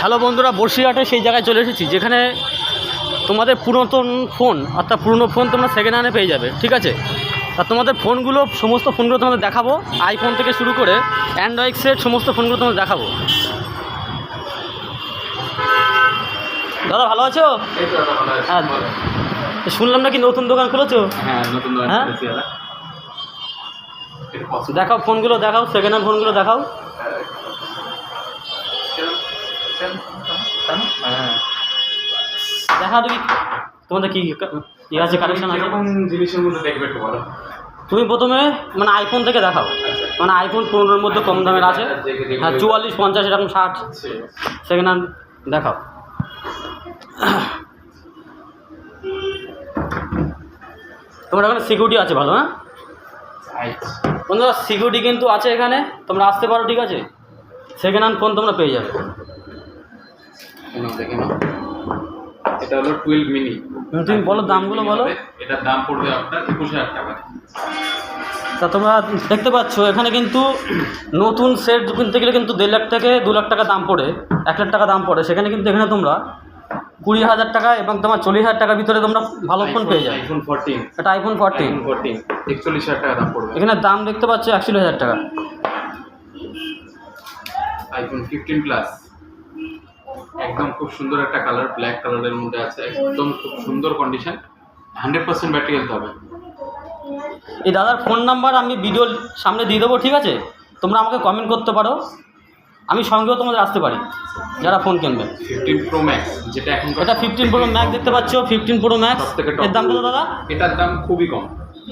Hello বন্ধুরা, বসিরহাটে সেই জায়গায় চলে এসেছি যেখানে তোমাদের পুরাতন ফোন অর্থাৎ পুরনো ফোন তোমরা সেকেন্ড হ্যান্ডে পেয়ে যাবে। ঠিক আছে, তা তোমাদের ফোনগুলো সমস্ত ফোনগুলো তোমাদের দেখাবো, আইফোন থেকে শুরু করে অ্যান্ড্রয়েড সেট সমস্ত ফোনগুলো তোমাদের দেখাবো। দাদা ভালো আছো? হ্যাঁ, শুনলাম নাকি নতুন দোকান খুলেছো? হ্যাঁ, নতুন দোকান হ্যাঁ, খুলেছি দাদা। দেখাও ফোনগুলো, দেখাও সেকেন্ড হ্যান্ড ফোনগুলো দেখাও। হ্যাঁ, দেখা দেখি তোমাদের কি কি আছে, কালেকশন আছে। কোন জিনিসের মধ্যে দেখবে একটু বলো। তুমি প্রথমে মানে আইফোন থেকে দেখাও, মানে আইফোন 15-এর মধ্যে কম দামের আছে। হ্যাঁ, 44-50 এরকম 60 সেকেন্ড হ্যান্ড দেখাও। তোমার এখানে সিকিউরিটি আছে ভালো? হ্যাঁ বন্ধুরা, সিকিউরিটি কিন্তু আছে এখানে, তোমরা আসতে পারো। ঠিক আছে, সেকেন্ড হ্যান্ড ফোন তোমরা পেয়ে যাবে। দেখে নাও, এটা হলো 12 মিনি। তুমি বলো দামগুলো বলো। এটার দাম পড়বে আপনার 21,000 টাকা। তা তোমরা দেখতে পাচ্ছ এখানে কিন্তু নতুন সেট কিনতে গেলে কিন্তু 1.5 লাখ থেকে 2 লাখ টাকা দাম পড়ে, 1 লাখ টাকা দাম পড়ে। সেখানে কিন্তু এখানে তোমরা 20,000 টাকা এবং তোমার 40,000 টাকার ভিতরে তোমরা ভালো ফোন পেয়ে যাবে। আইফোন 14, এটা আইফোন 14 41,000 টাকা দাম পড়বে। এখানে দাম দেখতে পাচ্ছ 41,000 টাকা। আইফোন 15 প্লাস একদম খুব সুন্দর একটা কালার, ব্ল্যাক কালারের মধ্যে আছে, একদম খুব সুন্দর কন্ডিশন, 100% ব্যাটারি হেলথ হবে। এই দাদার ফোন নাম্বার আমি ভিডিওর সামনে দিয়ে দেবো। ঠিক আছে, তোমরা আমাকে কমেন্ট করতে পারো, আমি সঙ্গেও তোমাদের আসতে পারি যারা ফোন কিনবে। 15 প্রো ম্যাক্স, যেটা এখন এটা 15 প্রো ম্যাক্স দেখতে পাচ্ছ, 15 প্রো ম্যাক্স। এর দাম কত দাদা? এটার দাম খুবই কম,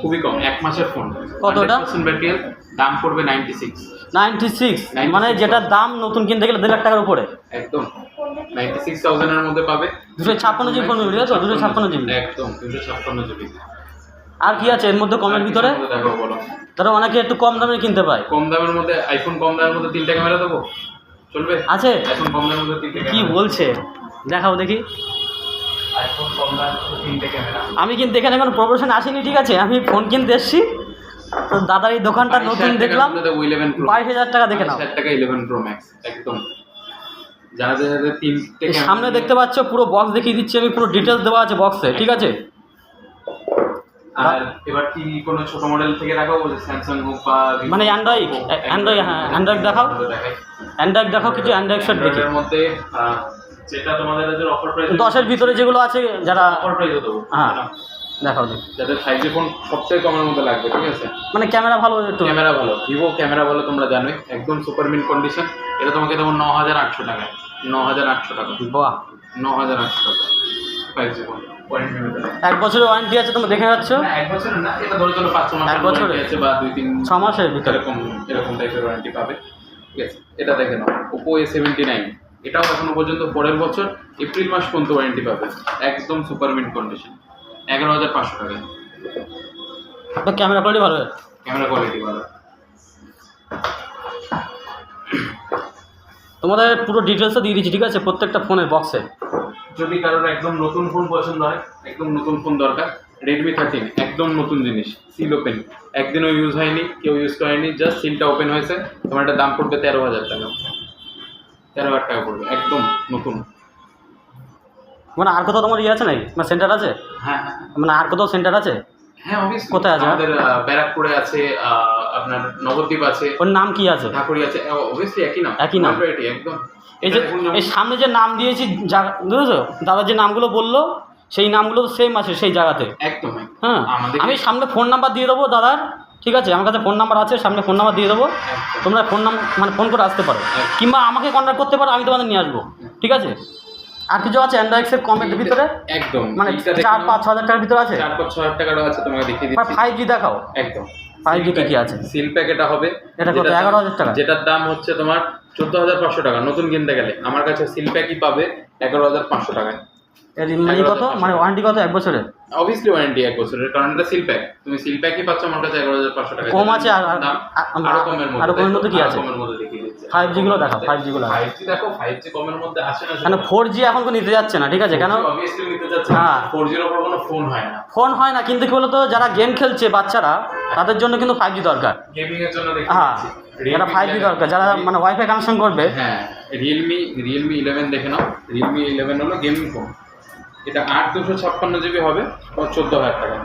খুবই কম, 1 মাসের ফোন। কত ওটা? 100% ব্যাটারি হেলথ, দাম পড়বে 96। মানে যেটার দাম নতুন কিনতে গেলে 1.5 লাখ টাকার উপরে, একদম 96,000 এর মধ্যে পাবে। 256 জিবি ফোন মিলে তো, 256 জিবি একদম 256 জিবি। আর কি আছে এর মধ্যে কমের ভিতরে? দেখো বলো, তারা অনেকে একটু কম দামে কিনতে পায়। কম দামের মধ্যে আইফোন, কম দামের মধ্যে 3টা ক্যামেরা দেবো, চলবে? আছে? আইফোন কম দামের মধ্যে 3টা কি ক্যামেরা বলছে, দেখাও দেখি। আইফোন কম দামের মধ্যে 3টা ক্যামেরা। আমি কিন্তু এখানে কোনো প্রমোশন আসিনি। ঠিক আছে, আমি ফোন কিনতে এসেছি, তো দাদার এই দোকানটা নতুন দেখলাম। 22,000 টাকা দেখে নাও। 22,000 টাকা 11 প্রো ম্যাক্স একদম। যাদের 3টে সামনে দেখতে পাচ্ছ পুরো বক্স দেখিয়ে দিচ্ছি আমি, পুরো ডিটেলস দেওয়া আছে বক্সে। ঠিক আছে, আর এবার কি কোনো ছোট মডেল থেকে রাখো, স্যামসাং হোক বা মানে অ্যান্ড্রয়েড, হ্যাঁ অ্যান্ড্রয়েড দেখাও, অ্যান্ড্রয়েড দেখাও, কিছু অ্যান্ড্রয়েড সেট দেখি। এর মধ্যে যেটা তোমাদের আছে অফার প্রাইস 10-এর ভিতরে যেগুলো আছে যারা অফার প্রাইস দেবো। হ্যাঁ দেখাও দেখি। যাদের 5G ফোন সবথেকে কমের মধ্যে লাগবে, ঠিক আছে, মানে ক্যামেরা ভালো, একটু ক্যামেরা ভালো, ভিভো ক্যামেরা ভালো, তোমরা জানোই, একদম সুপার মিন্ট কন্ডিশন। এটা তোমাকে দেবো 9,800 টাকায়। 9,800 টাকা। বাহ, 9,800 টাকা 5G ফোন। 1 বছরের ওয়ারেন্টি আছে, তোমরা দেখে যাচ্ছ। 1 বছর না, এটা ধরে চলো 5 মাস 1 বছরে আছে বা 2-3 মাসের ভিতরে এরকম টাইপের ওয়ারেন্টি পাবে। ঠিক আছে, এটা দেখে নাও, Oppo A79, এটাও এখনো পর্যন্ত পরের বছর এপ্রিল মাস পর্যন্ত ওয়ারেন্টি পাবে, একদম সুপার মিন্ট কন্ডিশন, 11,500 টাকায়। ক্যামেরা কোয়ালিটি ভালো, ক্যামেরা কোয়ালিটি ভালো। তোমাদের পুরো ডিটেলসটা দিয়ে দিচ্ছি। ঠিক আছে, প্রত্যেকটা ফোনের বক্সে। যদি কারোর একদম নতুন ফোন পছন্দ হয়, একদম নতুন ফোন দরকার, Redmi 13 একদম নতুন জিনিস, সিল ওপেন, একদিনও ইউজ হয়নি, কেউ ইউজ করেনি, জাস্ট সিলটা ওপেন হয়েছে। তোমার একটা দাম পড়বে 13,000 টাকা। 13,000 টাকা পড়বে, একদম নতুন। মানে আর কোথাও তোমার ইয়ে আছে নাকি, মানে সেন্টার আছে? হ্যাঁ, মানে আর কোথাও সেন্টার আছে? হ্যাঁ অবভিয়াসলি। কোথায় আছে? আমাদের ব্যারাকপুরে আছে, আপনার নবদ্বীপ আছে, ওর নাম কি আছে? ঢাকুরি আছে, অবভিয়াসলি একই নাম, একই নাম। একদম। এই যে এই সামনে যে নাম দিয়েছি, বুঝেছো দাদা, যে নামগুলো বললো সেই নামগুলো সেম আছে সেই জায়গাতে, একদম। হ্যাঁ, আমি সামনে ফোন নাম্বার দিয়ে দেবো দাদার। ঠিক আছে, আমার কাছে ফোন নাম্বার আছে, সামনে ফোন নাম্বার দিয়ে দেবো, তোমরা ফোন নাম্বার মানে ফোন করে আসতে পারো, কিংবা আমাকে কন্ট্যাক্ট করতে পারো, আমি তোমাদের নিয়ে আসবো। ঠিক আছে, আর কিছু আছে অ্যান্ড্রয়েডের কমের ভিতরে? একদম, মানে 4-5-6 হাজার টাকার ভিতরে আছে। 4-5-6 হাজার টাকারও আছে, তোমাকে দেখিয়ে দিচ্ছি। 5G দেখাও। একদম 5G কি আছে? সিল প্যাক এটা হবে, এটা কত? 11,000 টাকা, যেটার দাম হচ্ছে তোমার 14,500 টাকা নতুন কিনতে গেলে। আমার কাছে সিল প্যাকই পাবে 11,500 টাকায়। এর মানে কত, মানে ওয়ারেন্টি কত 1 বছরের? অবভিয়াসলি ওয়ারেন্টি 1 বছরের, কারণ এটা সিল প্যাক। তুমি সিল প্যাকই পাচ্ছ আমার কাছে 11,500 টাকা। কম আছে আর দাম আরো কমের মধ্যে কি আছে? কমের মধ্যে দেখিয়ে দিচ্ছি। 5G গুলো দেখো, 5G গুলো 5G দেখো, 5G কমের মধ্যে আসে না। কেন 4G এখন তো নিতে যাচ্ছে না, ঠিক আছে? কেন অবভিয়াসলি নিতে যাচ্ছে। হ্যাঁ 4G এর উপর কোনো ফোন হয় না। ফোন হয় না, কিন্তু কি বলতো, যারা গেম খেলছে বাচ্চারা তাদের জন্য কিন্তু 5G দরকার। গেমিং এর জন্য দেখিয়ে হ্যাঁ দিচ্ছি। যারা 5G দরকার, যারা মানে ওয়াইফাই কানেকশন করবে। হ্যাঁ রিয়েলমি 11 দেখে নাও। রিয়েলমি 11 হলো গেমিং ফোন। এটা 8/256 GB হবে, 14,000 টাকা।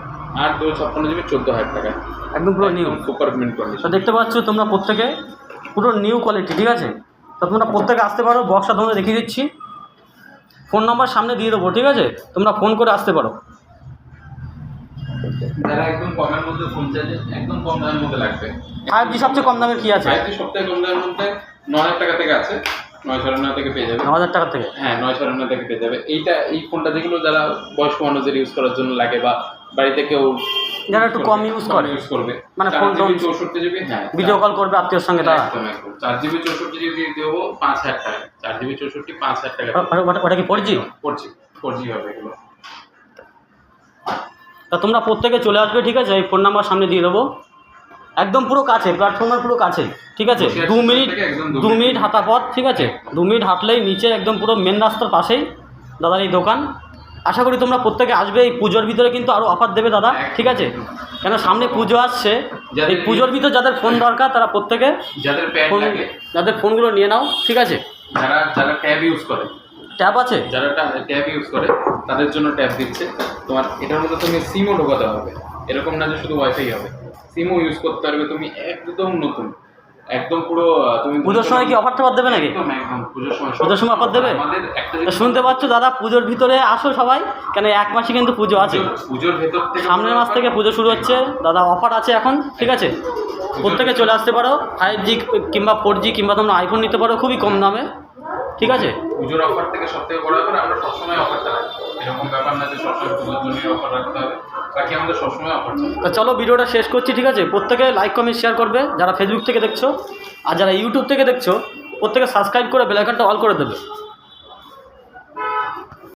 8/256 GB 14,000 টাকা, একদম পুরো নিউ সুপার মিন্ট তো কন্ডিশন। দেখতে পাচ্ছ তোমরা প্রত্যেকে, পুরো নিউ কোয়ালিটি, ঠিক আছে? তো তোমরা প্রত্যেকে আসতে পারো, বক্সটা তোমাদের দেখিয়ে দিচ্ছি, ফোন নাম্বার সামনে দিয়ে দেবো, ঠিক আছে? তোমরা ফোন করে আসতে পারো। যারা একদম কমের মধ্যে ফোন চাইছে, একদম কম দামের মধ্যে লাগবে। 5G সবচেয়ে কম দামের কি আছে? 5G সবথেকে কম দামের মধ্যে 9,000 টাকা থেকে আছে। 9,999 থেকে পেয়ে যাবে। 9,000 টাকা থেকে? হ্যাঁ 9,999 থেকে পেয়ে যাবে। এই ফোনটা যেগুলো যারা বয়স্ক মানুষদের ইউজ করার জন্য লাগে, বা বাড়িতে কেউ যারা একটু কম ইউজ করবে, মানে ফোন 64 GB, হ্যাঁ ভিডিও কল করবে আত্মীয়র সঙ্গে, তারা একদম 4GB 64GB দেবো 5,000 টাকা। 4GB 64 5,000 টাকা। ওটা কি 4G? 4G হবে এগুলো। তা তোমরা প্রত্যেকে চলে আসবে, ঠিক আছে? এই ফোন নাম্বার সামনে দিয়ে দেবো, একদম পুরো কাছে, প্ল্যাটফর্মের পুরো কাছে, ঠিক আছে? 2 মিনিট হাঁটা পথ, ঠিক আছে? 2 মিনিট হাঁটলেই নিচে একদম পুরো মেন রাস্তার পাশেই দাদার এই দোকান। আশা করি তোমরা প্রত্যেকে আসবে। এই পুজোর ভিতরে কিন্তু আরও অফার দেবে দাদা, ঠিক আছে? কেন সামনে পুজো আসছে, এই পুজোর ভিতর যাদের ফোন দরকার তারা প্রত্যেকে যাদের ফোনগুলো নিয়ে নাও, ঠিক আছে? যারা ট্যাব ইউজ করে, ট্যাব আছে, যারা ট্যাব ইউজ করে তাদের জন্য ট্যাব দিচ্ছে। তোমার এটার মধ্যে তুমি সিমও ঢোকাতে হবে, এরকম না যে শুধু ওয়াইফাই হবে, সিমও ইউজ করতে পারবে তুমি। একদম নতুন, একদম পুরো। তুমি পুজোর সময় কি অফার টফার দেবে নাকি? একদম পুজোর সময় অফার দেবে? আমাদের একটা শুনতে পাচ্ছ দাদা, পুজোর ভিতরে আসো সবাই, কেন 1 মাসই কিন্তু পুজো আছে। পুজোর ভেতর থেকে, সামনের মাস থেকে পুজো শুরু হচ্ছে দাদা, অফার আছে এখন, ঠিক আছে? প্রত্যেকে চলে আসতে পারো। 5G কিংবা 4G কিংবা তোমরা আইফোন নিতে পারো খুবই কম দামে, ঠিক আছে? পুজোর অফার থেকে সবথেকে বড় ব্যাপার, আমরা সবসময় অফারটা রাখি। এরকম ব্যাপার না যে সবসময় পুজোর জন্য অফার রাখতে হবে, বাকি আমাদের সবসময় অফার চলে। তো চলো ভিডিওটা শেষ করছি, ঠিক আছে? প্রত্যেকে লাইক কমেন্ট শেয়ার করবে, যারা ফেসবুক থেকে দেখছো, আর যারা ইউটিউব থেকে দেখছো প্রত্যেকে সাবস্ক্রাইব করে বেল আইকনটা অল করে দেবে।